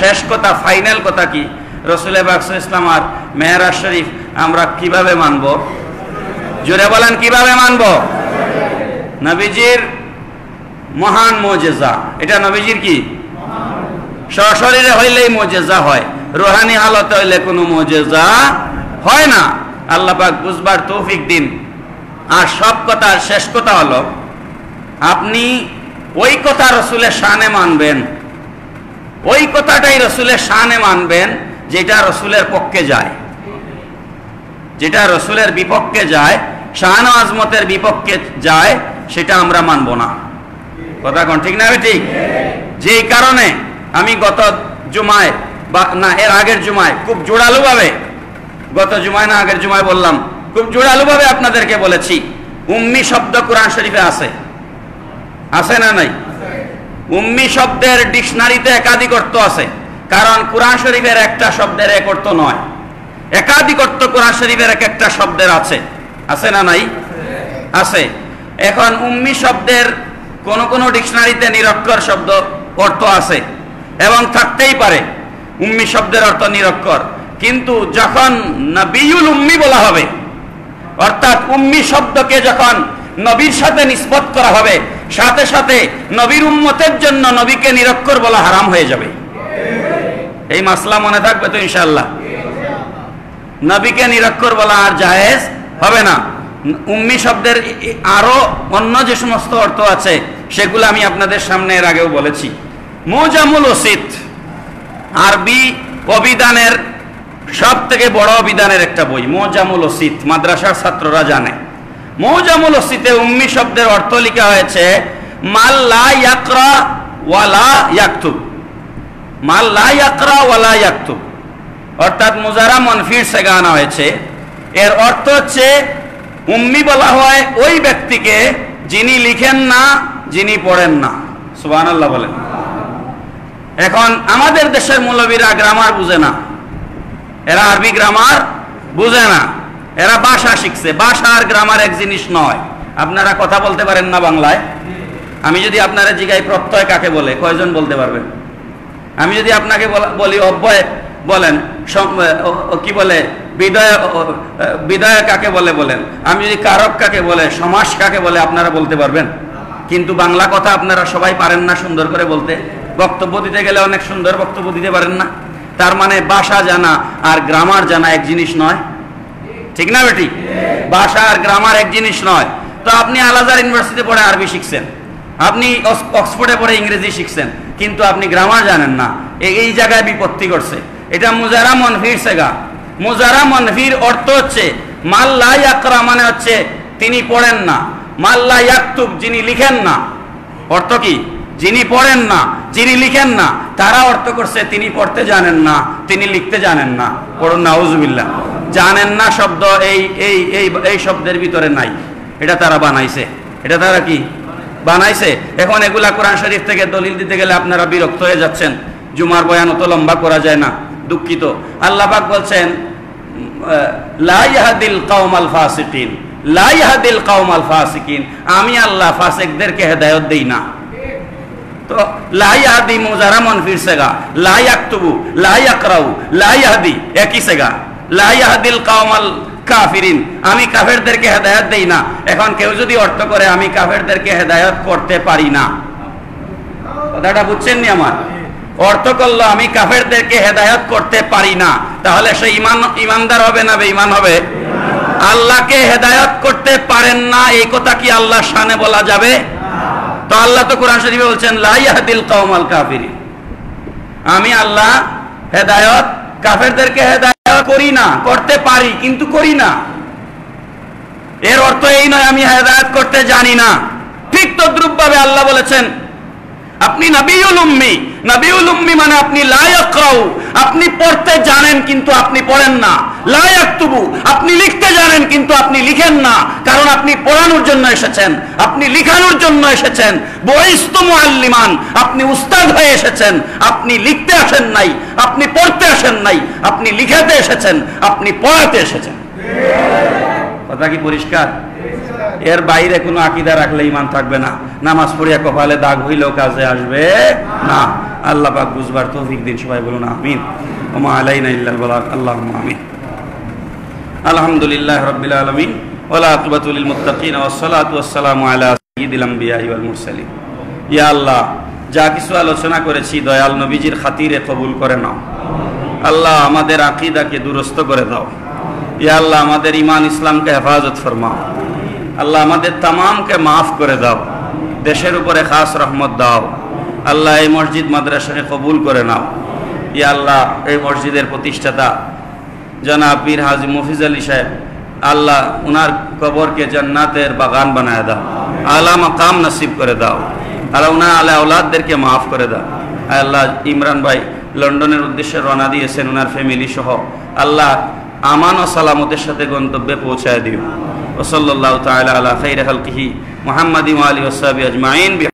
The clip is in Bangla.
শেষ কথা, ফাইনাল কথা কি? রাসূল পাক সাল্লাল্লাহু আলাইহি ওয়াসাল্লাম আর মেরাজ শরীফ আমরা কিভাবে মানব? জোরে বলেন, কিভাবে মানব? নবীজির মহান মুজিজা। এটা নবীজির কি? সশরীরে হইলেই মুজিজা হয়, রুহানি হালতে হইলে কোনো মুজিজা হয় না। আল্লাহ পাক বুঝবার তৌফিক দিন। আর সব কথার শেষ কথা হলো, আপনি ওই কথা রসুলের শানে মানবেন, ওই কথাটাই রসুলের শানে মানবেন যেটা রসুলের পক্ষে যায়। যেটা রসুলের বিপক্ষে যায়, শান ও আজমতের বিপক্ষে যায়, সেটা আমরা মানব না। কথা কোন ঠিক না? ঠিক। যেই কারণে আমি গত জুমায় বা না এর আগের জুমায় খুব জোরালোভাবে, গত জুমায় না আগের জুমায় বললাম, খুব জোরালোভাবে আপনাদেরকে বলেছি, উম্মি শব্দ কোরআন শরীফে আছে, আছে না নাই? উম্মি শব্দের ডিকশনারিতে একাধিক অর্থ আছে, কারণ কোরআন শরীফের একটা শব্দের এক অর্থ নয়, একাধিক অর্থ কোরআন শরীফের এক একটা শব্দের আছে, আছে না নাই? আছে। এখন উম্মি শব্দের কোন কোন ডিকশনারিতে নিরক্ষর শব্দ অর্থ আছে এবং থাকতেই পারে, উম্মি শব্দের অর্থ নিরক্ষর। কিন্তু যখন নবিউল উম্মি বলা হবে, অর্থাৎ উম্মি শব্দকে যখন নবীর সাথে নিসবত করা হবে, সাথে সাথে নবীর উম্মতের জন্য নবীকে নিরক্ষর বলা হারাম হয়ে যাবে। এই মাসলা মনে থাকবে তো ইনশাআল্লাহ? নবীকে নিরক্ষর বলা আর জায়েজ হবে না। উম্মি শব্দের আরো অন্য যে সমস্ত অর্থ আছে সেগুলো আমি আপনাদের সামনে এর আগেও বলেছি। মুজামুল ওসিত আরবি অভিধানের সব থেকে বড় অভিধানের একটা বই, মুজামুল ওসিত, মাদ্রাসার ছাত্ররা জানে। মুজামুল ওসিতে উম্মি শব্দের অর্থ লেখা হয়েছে মাল লা ইয়াকরা ওয়ালা ইয়াকতুব, মাল লা ইয়াকরা ওয়ালা ইয়াকতুব, অর্থাৎ মুজারা মনফির সেগা আনা হয়েছে। এর অর্থ হচ্ছে উম্মি বলা হয় ওই ব্যক্তিকে যিনি লিখেন না, যিনি পড়েন না। সুবহানাল্লাহ বলেন। এখন আমাদের দেশের মৌলবীরা গ্রামার বুঝে না, এরা আরবি গ্রামার বুঝে না, এরা ভাষা শিখছে। ভাষা আর গ্রামার এক জিনিস নয়। আপনারা কথা বলতে পারেন না বাংলায়? আমি যদি আপনারা জিজ্ঞাই প্রত্যয় কাকে বলে, কয়জন বলতে পারবেন? আমি যদি আপনাকে বলি অব্যয় বলেন, কি বলে বিদয় কাকে বলে বলেন, আমি যদি কারক কাকে বলে, সমাস কাকে বলে, আপনারা বলতে পারবেন। কিন্তু বাংলা কথা আপনারা সবাই পারেন না সুন্দর করে বলতে। বক্তব্য দিতে গেলে অনেক সুন্দর বক্তব্য দিতে পারেন না। তার মানে ভাষা জানা আর গ্রামার জানা এক জিনিস নয়, ঠিক না বেটি? ভাষা আর গ্রামার এক জিনিস নয়। তো আপনি আল আজহার ইউনিভার্সিটিতে পড়ে আরবি শিখছেন, আপনি অক্সফোর্ডে পড়ে ইংরেজি শিখছেন, কিন্তু আপনি গ্রামার জানেন না, এই জায়গায় বিপত্তি করছে। এটা মুজারা মনফির সেগা। মুজারা মনফির অর্থ হচ্ছে মাল লা ইয়াকরা, মানে হচ্ছে তিনি পড়েন না। মাল লা ইয়াকতুব, যিনি লিখেন না। অর্থ কি? যিনি পড়েন না, যিনি লিখেন না। তারা অর্থ করছে তিনি পড়তে জানেন না, তিনি লিখতে জানেন না। পড়ুন নাউজুবিল্লাহ। জানেন না শব্দ এই এই এই এই শব্দের ভিতরে নাই, এটা তারা বানাইছে। এটা তারা কি বানাইছে? এখন এগুলা কোরআন শরীফ থেকে দলিল দিতে গেলে আপনারা বিরক্ত হয়ে যাচ্ছেন। জুমার বয়ান অত লম্বা করা যায় না, দুঃখিত। আল্লাহ পাক বলছেন লা ইয়াহদিল কওমাল ফাসিকিন, লা ইয়াহদিল কওমাল ফাসিকিন, আমি আল্লাহ ফাসিকদেরকে হেদায়েত দেই না। তো লা ইয়াহদি মুজারা মনফির সেগা, লা ইয়াকতুবু, লা ইয়াকরাউ, লা ইয়াহদি একই সেগা। লা ইয়াহদিল কওমাল কাফিরিন, আমি কাফেরদেরকে হেদায়েত দেই না। এখন কেউ যদি অর্থ করে আমি কাফেরদেরকে হেদায়েত করতে পারি না, কথাটা বুঝছেন নি? আমার অর্থ করলো আমি কাফেরদেরকে হেদায়েত করতে পারি না, তাহলে সে ইমানদার হবে না বেঈমান হবে? আল্লাহকে হেদায়েত করতে পারেন না, এই কথা কি আল্লাহর শানে বলা যাবে? তো আল্লাহ তো কোরআন শরীফে বলছেন লা ইয়াহদিল কওমাল কাফিরিন, আমি আল্লাহ হেদায়েত কাফেরদেরকে হেদায়েত করি না, করতে পারি কিন্তু করি না। এর অর্থ এই নয় আমি হেদায়েত করতে জানি না। ঠিক তদ্রূপভাবে আল্লাহ বলেছেন আপনি নবিউল উম্মি। নবিউল উম্মি মানে আপনি লা ইয়াকরাউ, আপনি পড়তে জানেন কিন্তু আপনি পড়েন না। লা ইয়াকতুবু, আপনি লিখতে জানেন কিন্তু আপনি লিখেন না, কারণ আপনি পড়ানোর জন্য এসেছেন, আপনি লিখানোর জন্য এসেছেন। বুইস্তু মুআল্লিমান, আপনি উস্তাদ হয়ে এসেছেন, আপনি লিখতে আসেন নাই, আপনি পড়তে আসেন নাই, আপনি লিখাতে এসেছেন, আপনি পড়াতে এসেছেন। কথা কি পরিষ্কার? এর বাইরে কোনো আকীদা রাখলে ঈমান থাকবে না, নামাজ পড়িয়া কপালে দাগ হইলেও কাজে আসবে না। আল্লাহ পাক বুঝবার তৌফিক দিন, সবাই বলুন আমিন। ওয়া মা আলাইনা ইল্লাল বালাগ, আল্লাহুম্মা আমিন। আলহামদুলিল্লাহি রাব্বিল আলামিন ওয়াল আকিবাতু লিল মুত্তাকিন ওয়াস সালাতু ওয়াস সালামু আলা সাইয়্যিদিল আমবিয়াই ওয়াল মুরসালিন। ইয়া আল্লাহ, যা কিছু আলোচনা করেছি দয়াল নবীজির খাতিরে কবুল করে নাও। আল্লাহ, আমাদের আকীদাকে দুরস্ত করে দাও। ইয়া আল্লাহ, আমাদের ঈমান ইসলামকে হেফাজত ফরমাও। আল্লাহ, আমাদের তামামকে মাফ করে দাও, দেশের উপরে খাস রহমত দাও। আল্লাহ, এই মসজিদ মাদ্রাসাকে কবুল করে নাও। ইয়া আল্লাহ, এই মসজিদের প্রতিষ্ঠাতা জনাব পীর হাজী মফিজ আলী সাহেব, আল্লাহ উনার কবরকে জান্নাতের বাগান বানায় দাও, আলা মাকাম নসিব করে দাও। আল্লাহ উনার আলা আওলাদদেরকে মাফ করে দাও। আল্লাহ, ইমরান ভাই লন্ডনের উদ্দেশ্যে রওনা দিয়েছেন, ওনার ফ্যামিলি সহ আল্লাহ আমান ও সালামতের সাথে গন্তব্যে পৌঁছায় দিও। ওয়া সাল্লাল্লাহু তাআলা আলা খাইরি খালকিহি মুহাম্মাদিন ওয়া আলিহি ওয়া সাহবিহি আজমাইন।